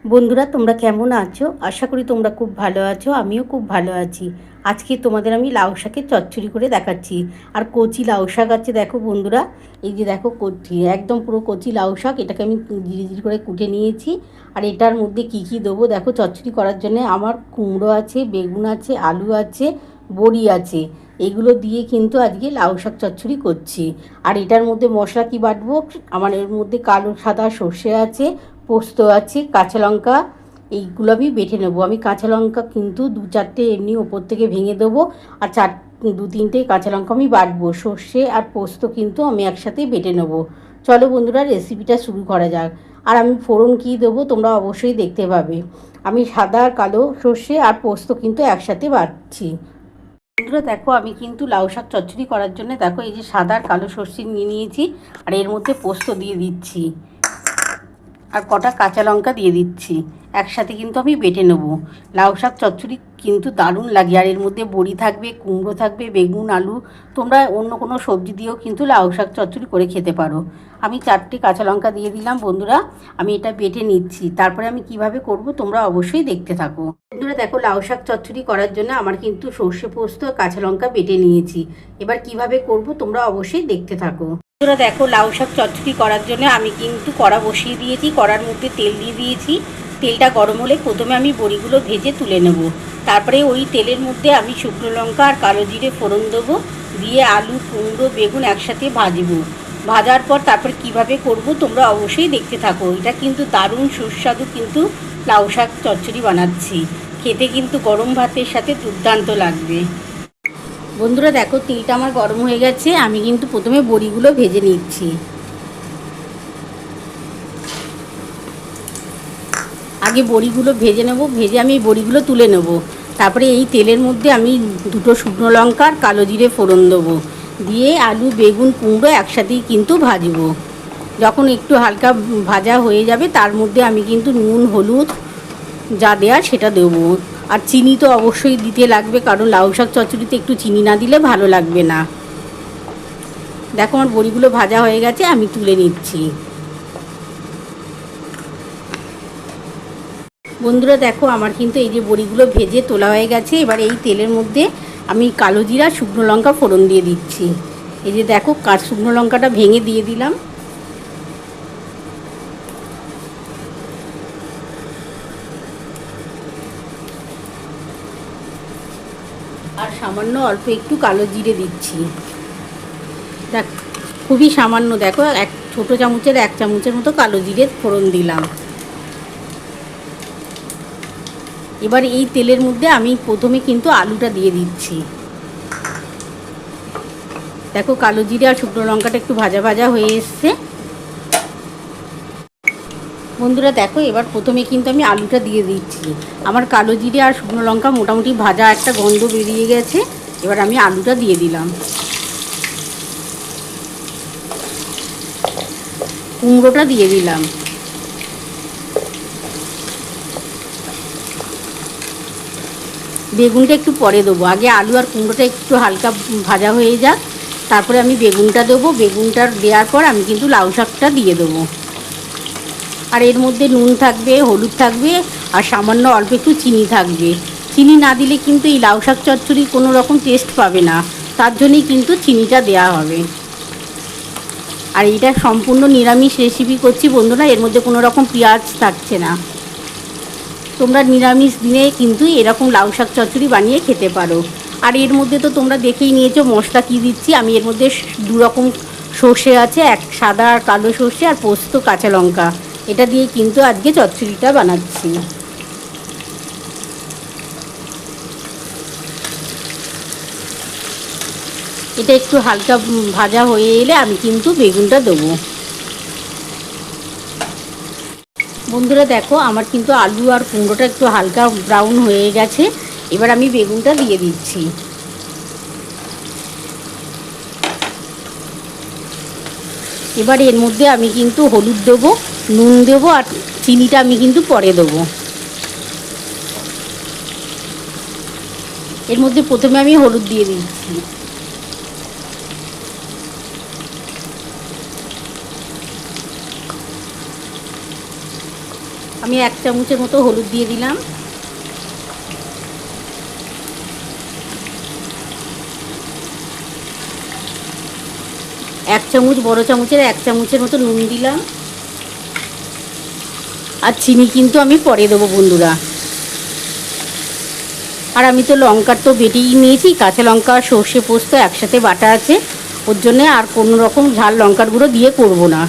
বন্ধুরা তোমরা কেমন আছো? আশা করি তোমরা খুব ভালো আছো। আমিও খুব ভালো আছি। আজকে তোমাদের আমি লাউ শাকের চচ্চড়ি করে দেখাচ্ছি। আর কচি লাউ শাক আছে দেখো বন্ধুরা। এই যে দেখো কচি একদম পুরো কচি লাউ শাক, এটাকে আমি জিরি জিরি করে কুটে নিয়েছি। আর এটার মধ্যে কি কি দেবো দেখো চচ্চড়ি করার জন্য। আমার কুমড়ো আছে, বেগুন আছে, আলু আছে, বড়ি আছে। এগুলো দিয়ে কিন্তু আজকে লাউ শাক চচ্চড়ি করছি। আর এটার মধ্যে মশলা কি বাটবো, আমার এর মধ্যে কালো সাদা সর্ষে আছে, পোস্ত আছে, কাঁচা লঙ্কা, এইগুলো আমি বেটে নেবো। আমি কাঁচা লঙ্কা কিন্তু 2-4টে এমনি ওপর থেকে ভেঙে দেবো। আর 2-3টে কাঁচা লঙ্কা আমি বাটবো। সর্ষে আর পোস্ত কিন্তু আমি একসাথেই বেটে নেবো। চলো বন্ধুরা রেসিপিটা শুরু করা যাক। আর আমি ফোড়ন কী দেবো তোমরা অবশ্যই দেখতে পাবে। আমি সাদা আর কালো সর্ষে আর পোস্ত কিন্তু একসাথে বাটছি। বন্ধুরা দেখো আমি কিন্তু লাউ শাক চচ্চড়ি করার জন্য দেখো এই যে সাদা আর কালো সর্ষে নিয়ে নিয়েছি। আর এর মধ্যে পোস্ত দিয়ে দিচ্ছি আর কটা কাঁচা লঙ্কা দিয়ে দিচ্ছি। একসাথে কিন্তু আমি বেটে নেবো। লাউ শাক চচ্চড়ি কিন্তু দারুণ লাগে। আর এর মধ্যে বড়ি থাকবে, কুমড়ো থাকবে, বেগুন, আলু। তোমরা অন্য কোনো সবজি দিয়েও কিন্তু লাউ শাক চচ্চড়ি করে খেতে পারো। আমি 4টে কাঁচা লঙ্কা দিয়ে দিলাম বন্ধুরা। আমি এটা বেটে নিচ্ছি, তারপরে আমি কিভাবে করব তোমরা অবশ্যই দেখতে থাকো। বন্ধুরা দেখো লাউ শাক চচ্চড়ি করার জন্য আমার কিন্তু সর্ষে পোস্ত আর কাঁচা লঙ্কা বেটে নিয়েছি। এবার কিভাবে করব তোমরা অবশ্যই দেখতে থাকো। বন্ধুরা দেখো লাউ শাক চচ্চড়ি করার জন্য আমি কিন্তু কড়া বসিয়ে দিয়েছি। কড়ার মধ্যে তেল দিয়ে দিয়েছি। তেলটা গরম হলে প্রথমে আমি বড়িগুলো ভেজে তুলে নেব। তারপরে ওই তেলের মধ্যে আমি শুকনো লঙ্কা আর কালো জিরে ফোড়ন দেবো। দিয়ে আলু, কুমড়ো, বেগুন একসাথে ভাজবো। ভাজার পর তারপরে কিভাবে করব তোমরা অবশ্যই দেখতে থাকো। এটা কিন্তু দারুণ সুস্বাদু কিন্তু লাউ শাক চচ্চড়ি বানাচ্ছি। খেতে কিন্তু গরম ভাতের সাথে দুর্দান্ত লাগবে। বন্ধুরা দেখো তেলটা আমার গরম হয়ে গেছে। আমি কিন্তু প্রথমে বড়িগুলো ভেজে নিচ্ছি। আগে বড়িগুলো ভেজে নেব, ভেজে আমি বড়িগুলো তুলে নেব। তারপরে এই তেলের মধ্যে আমি 2টো শুকনো লঙ্কা আর কালো জিরে ফোড়ন দেবো। দিয়ে আলু, বেগুন, কুমড়ো একসাথেই কিন্তু ভাজবো। যখন একটু হালকা ভাজা হয়ে যাবে তার মধ্যে আমি কিন্তু নুন, হলুদ যা দেওয়া সেটা দেবো। আর চিনি তো অবশ্যই দিতে লাগবে, কারণ লাউ শাক চচ্চড়িতে একটু চিনি না দিলে ভালো লাগবে না। দেখো আমার বড়িগুলো ভাজা হয়ে গেছে, আমি তুলে নিচ্ছি। বন্ধুরা দেখো আমার কিন্তু এই যে বড়িগুলো ভেজে তোলা হয়ে গেছে। এবার এই তেলের মধ্যে আমি কালো জিরা, শুকনো লঙ্কা ফোড়ন দিয়ে দিচ্ছি। এই যে দেখো শুকনো লঙ্কাটা ভেঙে দিয়ে দিলাম। আর সামান্য অল্প একটু কালো জিরে দিচ্ছি। দেখ খুবই সামান্য, দেখো এক ছোটো চামচের 1 চামচের মতো কালো জিরে ফোড়ন দিলাম। এবার এই তেলের মধ্যে আমি প্রথমে কিন্তু আলুটা দিয়ে দিচ্ছি। দেখো কালো জিরে আর শুকনো লঙ্কাটা একটু ভাজা ভাজা হয়ে এসছে। বন্ধুরা দেখো এবার প্রথমে কিন্তু আমি আলুটা দিয়ে দিচ্ছি। আমার কালো জিরে আর শুকনো লঙ্কা মোটামুটি ভাজা একটা গন্ধ বেরিয়ে গেছে। এবার আমি আলুটা দিয়ে দিলাম। কুমড়োটা দিয়ে দিলাম। বেগুনটা একটু পরে দেবো। আগে আলু আর কুমড়োটা একটু হালকা ভাজা হয়ে যাক, তারপরে আমি বেগুনটা দেবো। বেগুনটা দেওয়ার পর আমি কিন্তু লাউ শাকটা দিয়ে দেবো। আর এর মধ্যে নুন থাকবে, হলুদ থাকবে আর সামান্য অল্প একটু চিনি থাকবে। চিনি না দিলে কিন্তু এই লাউ শাক চচ্চড়ি কোনো রকম টেস্ট পাবে না, তার জন্যই কিন্তু চিনিটা দেওয়া হবে। আর এটা সম্পূর্ণ নিরামিষ রেসিপি করছি বন্ধুরা, এর মধ্যে কোনো রকম পেঁয়াজ থাকছে না। তোমরা নিরামিষ দিনে কিন্তু এরকম লাউ শাক চচ্চড়ি বানিয়ে খেতে পারো। আর এর মধ্যে তো তোমরা দেখেই নিয়েছো মশলা কী দিচ্ছি। আমি এর মধ্যে 2 রকম সর্ষে আছে, এক সাদা আর কালো সর্ষে, আর পোস্ত, কাঁচা লঙ্কা। এটা দিয়ে কিন্তু আজকে চচ্চড়িটা বানাচ্ছি। এটা একটু হালকা ভাজা হয়ে এলে আমি কিন্তু বেগুনটা দেবো। বন্ধুরা দেখো আমার কিন্তু আলু আর কুমড়োটা একটু হালকা ব্রাউন হয়ে গেছে। এবার আমি বেগুনটা দিয়ে দিচ্ছি। এবার এর মধ্যে আমি কিন্তু হলুদ দেবো, নুন দেবো আর চিনিটা আমি কিন্তু পরে দেবো। এর মধ্যে প্রথমে আমি হলুদ দিয়ে দিচ্ছি। আমি 1 চামচের মতো হলুদ দিয়ে দিলাম। এক চামচ, বড় চামচের 1 চামচের মতো নুন দিলাম। আর চিনি কিন্তু আমি পরে দেবো বন্ধুরা। আর আমি তো লঙ্কার তো বেটেই নিয়েছি, কাঁচা লঙ্কা সর্ষে পোস্ত একসাথে বাটা আছে, ওর জন্যে আর কোনো রকম ঝাল লঙ্কার গুঁড়ো দিয়ে করব না।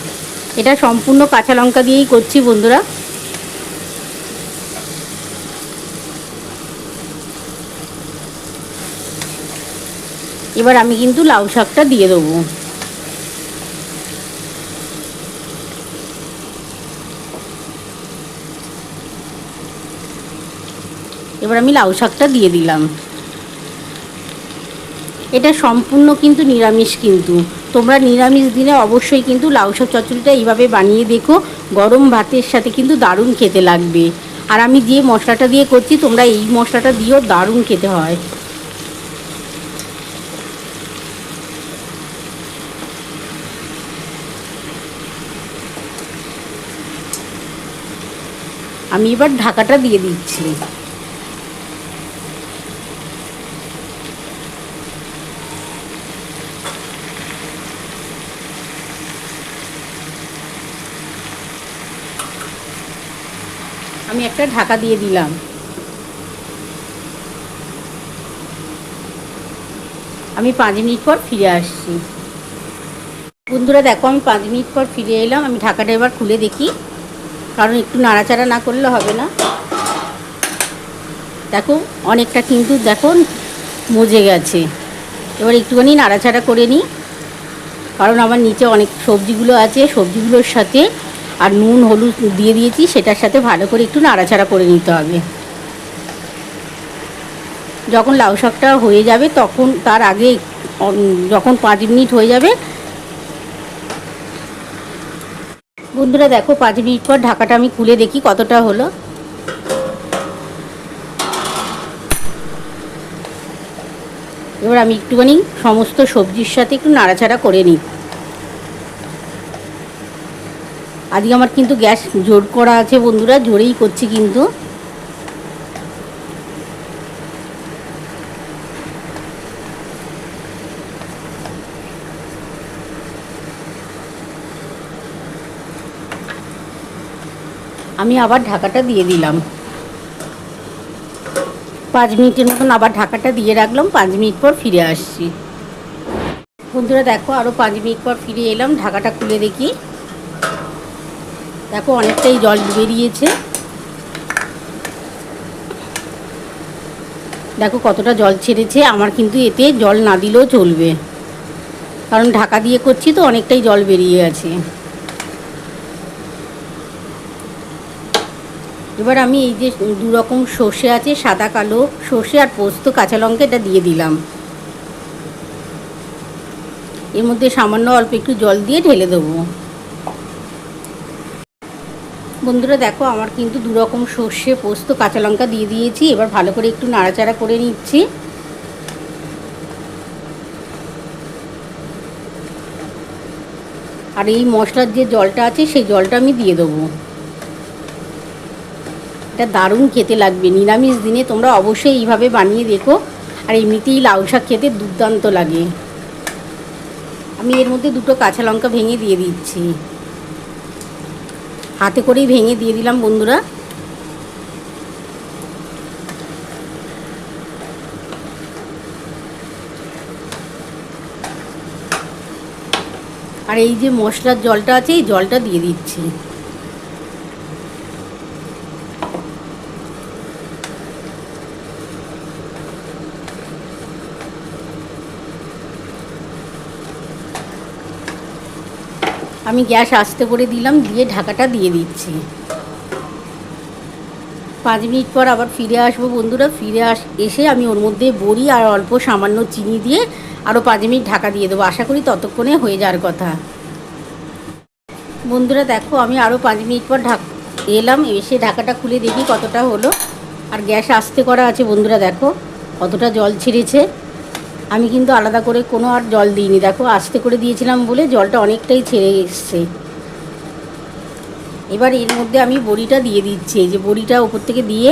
এটা সম্পূর্ণ কাঁচা লঙ্কা দিয়েই করছি বন্ধুরা। এবার আমি কিন্তু লাউ শাকটা দিয়ে দেবো। এবার আমি লাউ শাকটা দিয়ে দিলাম। এটা সম্পূর্ণ কিন্তু নিরামিষ, কিন্তু তোমরা নিরামিষ দিনে অবশ্যই কিন্তু লাউ শাক চচ্চড়িটা এইভাবে বানিয়ে দেখো, গরম ভাতের সাথে কিন্তু দারুণ খেতে লাগবে। আর আমি যে মশলাটা দিয়ে করছি তোমরা এই মশলাটা দিয়েও দারুণ খেতে হয়। আমি এবার ঢাকাটা দিয়ে দিচ্ছি। আমি একটা ঢাকা দিয়ে দিলাম। আমি 5 মিনিট পর ফিরে আসছি। বন্ধুরা দেখো আমি 5 মিনিট পর ফিরে এলাম। আমি ঢাকাটা এবার খুলে দেখি, কারণ একটু নাড়াচাড়া না করলে হবে না। দেখো অনেকটা কিন্তু দেখো মজে গেছে। এবার একটুখানি নাড়াচাড়া করে নিই, কারণ আমার নিচে অনেক সবজিগুলো আছে, সবজিগুলোর সাথে আর নুন হলুদ দিয়ে দিয়েছি, সেটার সাথে ভালো করে একটু নাড়াচাড়া করে নিতে হবে। যখন লাউ শাকটা হয়ে যাবে তখন, তার আগে যখন 5 মিনিট হয়ে যাবে বন্ধুরা, দেখো 5 মিনিট পর ঢাকাটা আমি খুলে দেখি কতটা হলো। এবার আমি একটুখানি সমস্ত সবজির সাথে একটু নাড়াচাড়া করে নিই। আজকে আমার কিন্তু গ্যাস জোর করা আছে বন্ধুরা, জোরেই করছি কিন্তু। আমি আবার ঢাকাটা দিয়ে দিলাম। 5 মিনিটের মতন আবার ঢাকাটা দিয়ে রাখলাম। 5 মিনিট পর ফিরে আসছি। বন্ধুরা দেখো আরও 5 মিনিট পর ফিরে এলাম। ঢাকাটা খুলে দেখি, দেখো অনেকটাই জল বেরিয়েছে। দেখো কতটা জল ছেড়েছে। আমার কিন্তু এতে জল না দিলেও চলবে, কারণ ঢাকা দিয়ে করছি তো অনেকটাই জল বেরিয়ে আছে। এবার আমি এই যে 2 রকম সর্ষে আছে, সাদা কালো সর্ষে আর পোস্ত কাঁচা লঙ্কা, এটা দিয়ে দিলাম। এর মধ্যে সামান্য অল্প একটু জল দিয়ে ঢেলে দেবো। বন্ধুরা দেখো আমার কিন্তু 2 রকম সর্ষে পোস্ত কাঁচা লঙ্কা দিয়ে দিয়েছি। এবার ভালো করে একটু নাড়াচাড়া করে নিচ্ছি। আর এই মশলার যে জলটা আছে সেই জলটা আমি দিয়ে দেবো। এটা দারুণ খেতে লাগবে। নিরামিষ দিনে তোমরা অবশ্যই এইভাবে বানিয়ে দেখো। আর এমনিতেই লাউ শাক খেতে দুর্দান্ত লাগে। আমি এর মধ্যে 2টো কাঁচা লঙ্কা ভেঙে দিয়ে দিচ্ছি। হাতে করেই ভেঙে দিয়ে দিলাম বন্ধুরা। আর এই যে মশলার জলটা আছে এই জলটা দিয়ে দিচ্ছি। আমি গ্যাস আস্তে করে দিলাম, দিয়ে ঢাকাটা দিয়ে দিচ্ছি। 5 মিনিট পর আবার ফিরে আসবো বন্ধুরা। এসে আমি ওর মধ্যে বড়ি আর অল্প সামান্য চিনি দিয়ে আরও 5 মিনিট ঢাকা দিয়ে দেবো। আশা করি ততক্ষণে হয়ে যাওয়ার কথা। বন্ধুরা দেখো আমি আরও 5 মিনিট পর এলাম। এসে ঢাকাটা খুলে দেখি কতটা হলো। আর গ্যাস আস্তে করা আছে বন্ধুরা, দেখো কতটা জল ছেড়েছে। আমি কিন্তু আলাদা করে কোনো আর জল দিইনি, দেখো আস্তে করে দিয়েছিলাম বলে জলটা অনেকটাই ছেড়ে এসছে। এবার এর মধ্যে আমি বড়িটা দিয়ে দিচ্ছি, এই যে বড়িটা ওপর থেকে দিয়ে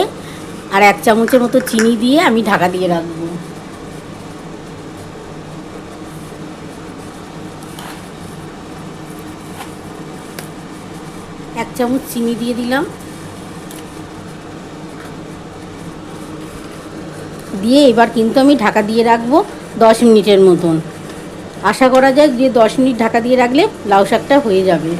আর 1 চামচের মতো চিনি দিয়ে আমি ঢাকা দিয়ে রাখবো। এক চামচ চিনি দিয়ে দিলাম, দিয়ে এবার কিন্তু আমি ঢাকা দিয়ে রাখবো 10 মিনিটের মতন। আশা করা যায় যে 10 মিনিট ঢাকা দিয়ে রাখলে লাউ শাকটা হয়ে যাবে।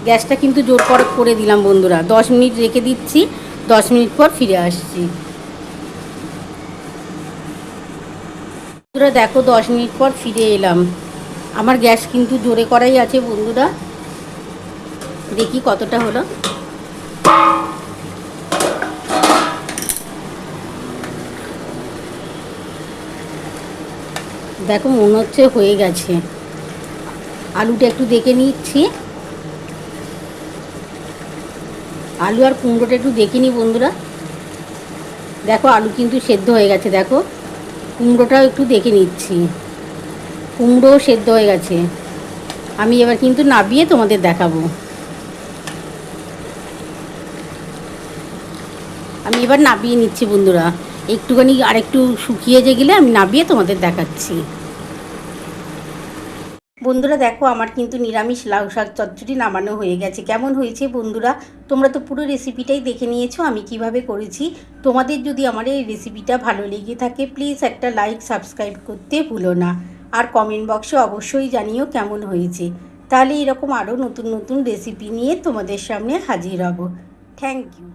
গ্যাসটা কিন্তু জোর করে দিলাম বন্ধুরা। 10 মিনিট রেখে দিচ্ছি, 10 মিনিট পর ফিরে আসছি। বন্ধুরা দেখো 10 মিনিট পর ফিরে এলাম। আমার গ্যাস কিন্তু জোরে করাই আছে বন্ধুরা, দেখি কতটা হলো। দেখো মনে হচ্ছে হয়ে গেছে। আলুটা একটু দেখে নিচ্ছি, আলু আর কুমড়োটা একটু দেখে নিই বন্ধুরা। দেখো আলু কিন্তু সেদ্ধ হয়ে গেছে, দেখো কুমড়োটাও একটু দেখে নিচ্ছি, কুমড়োও সেদ্ধ হয়ে গেছে। আমি এবার কিন্তু নাবিয়ে তোমাদের দেখাবো। আমি এবার নাবিয়ে নিচ্ছি বন্ধুরা, একটুখানি আরেকটু শুকিয়ে গেলে আমি নাবিয়ে তোমাদের দেখাচ্ছি। বন্ধুরা দেখো আমার কিন্তু নিরামিষ লাউ শাক চচ্চড়ি নামানো হয়ে গেছে। কেমন হয়েছে বন্ধুরা? তোমরা তো পুরো রেসিপিটাই দেখে নিয়েছো আমি কিভাবে করেছি। তোমাদের যদি আমার এই রেসিপিটা ভালো লেগে থাকে প্লিজ একটা লাইক সাবস্ক্রাইব করতে ভুলো না, আর কমেন্ট বক্সে অবশ্যই জানিও কেমন হয়েছে। তাহলে এরকম আরও নতুন নতুন রেসিপি নিয়ে তোমাদের সামনে হাজির হব। Thank you.